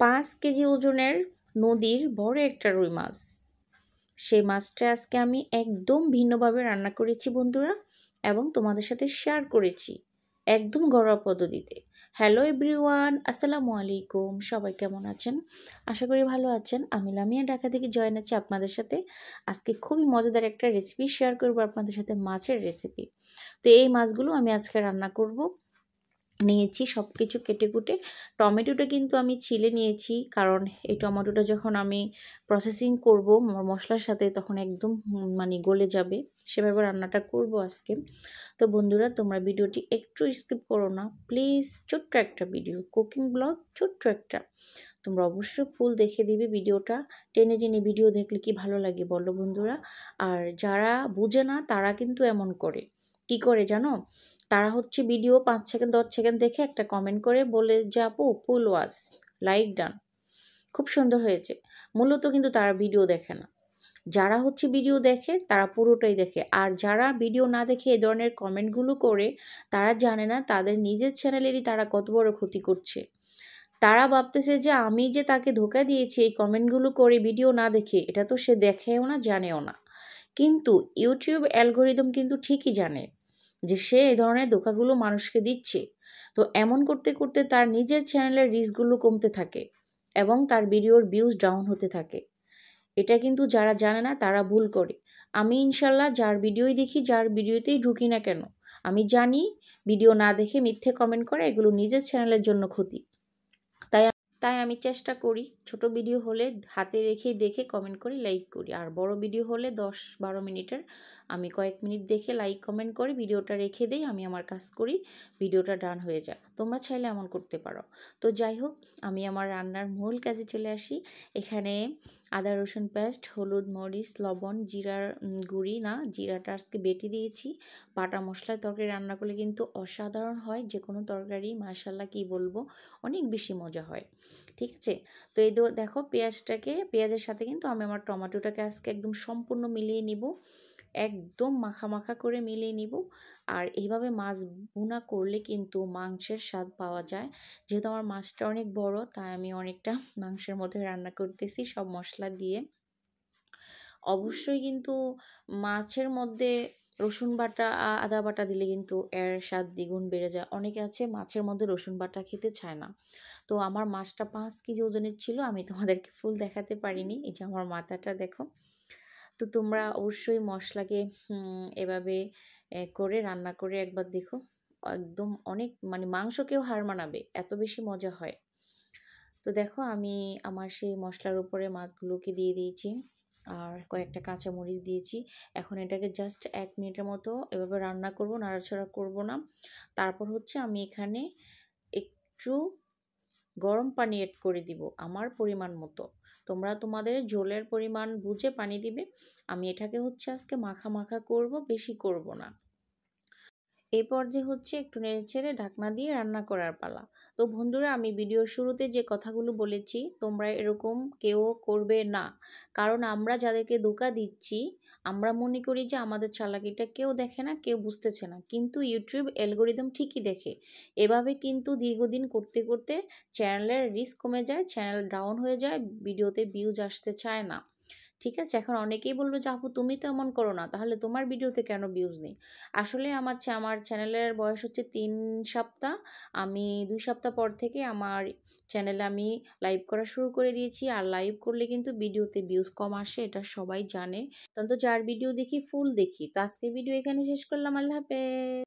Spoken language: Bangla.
5 কেজি ওজনের নদীর বড় একটা রুই মাছ। সেই মাছটা আজকে আমি একদম ভিন্নভাবে রান্না করেছি বন্ধুরা, এবং তোমাদের সাথে শেয়ার করেছি একদম ঘরোয়া পদ্ধতিতে। হ্যালো এভরিওয়ান, আসসালামু আলাইকুম। সবাই কেমন আছেন? আশা করি ভালো আছেন। আমি লামিয়া ঢাকা থেকে জয়েন আছি আপনাদের সাথে। আজকে খুবই মজাদার একটা রেসিপি শেয়ার করব আপনাদের সাথে, মাছের রেসিপি। তো এই মাছগুলো আমি আজকে রান্না করব। নিয়েছি সব কিছু কেটে কুটে। টমেটোটা কিন্তু আমি ছিলে নিয়েছি, কারণ এই টমেটোটা যখন আমি প্রসেসিং করব মশলার সাথে তখন একদম মানে গলে যাবে, সেভাবে রান্নাটা করব আজকে। তো বন্ধুরা, তোমরা ভিডিওটি একটু স্কিপ করো না প্লিজ। ছোট্ট একটা ভিডিও, কুকিং ব্লগ, ছোট্ট একটা। তোমরা অবশ্যই ফুল দেখে দিবে ভিডিওটা। টেনে টেনে ভিডিও দেখলে কি ভালো লাগে বলো বন্ধুরা? আর যারা বুঝে না তারা কিন্তু এমন করে, কি করে জানো? তারা হচ্ছে ভিডিও 5 সেকেন্ড 10 সেকেন্ড দেখে একটা কমেন্ট করে বলে যে আপু ফুল ওয়াচ, লাইক ডান, খুব সুন্দর হয়েছে। মূলত কিন্তু তারা ভিডিও দেখে না। যারা হচ্ছে ভিডিও দেখে তারা পুরোটাই দেখে, আর যারা ভিডিও না দেখে এই ধরনের কমেন্টগুলো করে তারা জানে না তাদের নিজের চ্যানেলেরই তারা কত বড় ক্ষতি করছে। তারা ভাবতেছে যে আমি যে তাকে ধোকা দিয়েছি এই কমেন্টগুলো করে ভিডিও না দেখে, এটা তো সে দেখেও না, জানেও না। কিন্তু ইউটিউব অ্যালগোরিদম কিন্তু ঠিকই জানে যে সে এই ধরনের ধোকাগুলো মানুষকে দিচ্ছে। তো এমন করতে করতে তার নিজের চ্যানেলের রিচগুলো কমতে থাকে এবং তার ভিডিওর ভিউজ ডাউন হতে থাকে। এটা কিন্তু যারা জানে না তারা ভুল করে। আমি ইনশাল্লাহ যার ভিডিওই দেখি, যার ভিডিওতেই ঢুকি না কেন, আমি জানি ভিডিও না দেখে মিথ্যে কমেন্ট করে এগুলো নিজের চ্যানেলের জন্য ক্ষতি। তাই তাই আমি চেষ্টা করি ছোট ভিডিও হলে হাতে রেখে দেখে কমেন্ট করি, লাইক করি। আর বড় ভিডিও হলে 10-12 মিনিটের আমি কয়েক মিনিট দেখে লাইক কমেন্ট করি, ভিডিওটা রেখে দেই, আমি আমার কাজ করি, ভিডিওটা ডান হয়ে যায়। তোমরা চাইলে এমন করতে পারো। তো যাই হোক, আমি আমার রান্নার মূল কাজে চলে আসি। এখানে আদা রসুন পেস্ট, হলুদ মরিচ লবণ, জিরার গুঁড়ি না, জিরাটা আজকে বেটে দিয়েছি। বাটা মশলায় তরকারি রান্না করলে কিন্তু অসাধারণ হয়, যে কোনো তরকারি মাশাল্লাহ কি বলবো, অনেক বেশি মজা হয়। ঠিক আছে? তো এই দেখো পেঁয়াজের সাথে কিন্তু আমি আমার টমেটোটাকে আজকে একদম সম্পূর্ণ মিলিয়ে নিব, একদম মাখা মাখা করে মিলিয়ে নিব। আর এইভাবে মাছ ভুনা করলে কিন্তু মাংসের স্বাদ পাওয়া যায়। যেহেতু আমার মাছটা অনেক বড়, তাই আমি অনেকটা মাংসের মধ্যে রান্না করতেছি সব মশলা দিয়ে। অবশ্যই কিন্তু মাছের মধ্যে রসুন বাটা আদা বাটা দিলে কিন্তু এর স্বাদ দ্বিগুণ বেড়ে যায়। অনেকে আছে মাছের মধ্যে রসুন বাটা খেতে চায় না। তো আমার মাছটা 5 কেজি ওজনের ছিল, আমি তোমাদেরকে ফুল দেখাতে পারিনি। এই যে আমার মাথাটা দেখো। তো তোমরা অবশ্যই মশলাকে এভাবে করে রান্না করে একবার দেখো, একদম অনেক মানে মাংসকেও হার মানাবে, এত বেশি মজা হয়। তো দেখো আমি আমার সেই মশলার উপরে মাছগুলোকে দিয়ে দিয়েছি, আর কয়েকটা কাঁচা মরিচ দিয়েছি। এখন এটাকে জাস্ট 1 মিনিটের মতো এভাবে রান্না করব, নাড়াচাড়া করব না। তারপর হচ্ছে আমি এখানে একটু গরম পানি অ্যাড করে দিব আমার পরিমাণ মতো। তোমরা তোমাদের ঝোলের পরিমাণ বুঝে পানি দিবে। আমি এটাকে হচ্ছে আজকে মাখা মাখা করব, বেশি করব না। এই পর্যায়ে হচ্ছে একটু নেড়েচেড়ে ঢাকনা দিয়ে রান্না করার পালা। তো বন্ধুরা, আমি ভিডিওর শুরুতে যে কথাগুলো বলেছি তোমরা এরকম কেউ করবে না। কারণ আমরা যাদেরকে ধোঁকা দিচ্ছি, আমরা মনে করি যে আমাদের চালাকিটা কেউ দেখে না, কেউ বুঝতেছে না, কিন্তু ইউটিউব অ্যালগোরিদম ঠিকই দেখে। এভাবে কিন্তু দীর্ঘদিন করতে করতে চ্যানেলের রিস্ক কমে যায়, চ্যানেল ডাউন হয়ে যায়, ভিডিওতে ভিউজ আসতে চায় না। ঠিক আছে? এখন অনেকেই বলবে যে আপু তুমি তো এমন করো না, তাহলে তোমার ভিডিওতে কেন ভিউজ নেই? আসলে আমার চ্যানেলের বয়স হচ্ছে 3 সপ্তাহ। আমি 2 সপ্তাহ পর থেকে আমার চ্যানেলে আমি লাইভ করা শুরু করে দিয়েছি। আর লাইভ করলে কিন্তু ভিডিওতে ভিউজ কম আসে, এটা সবাই জানে। তো যার ভিডিও দেখি ফুল দেখি। তো আজকের ভিডিও এখানে শেষ করলাম। আল্লাহ হাফেজ।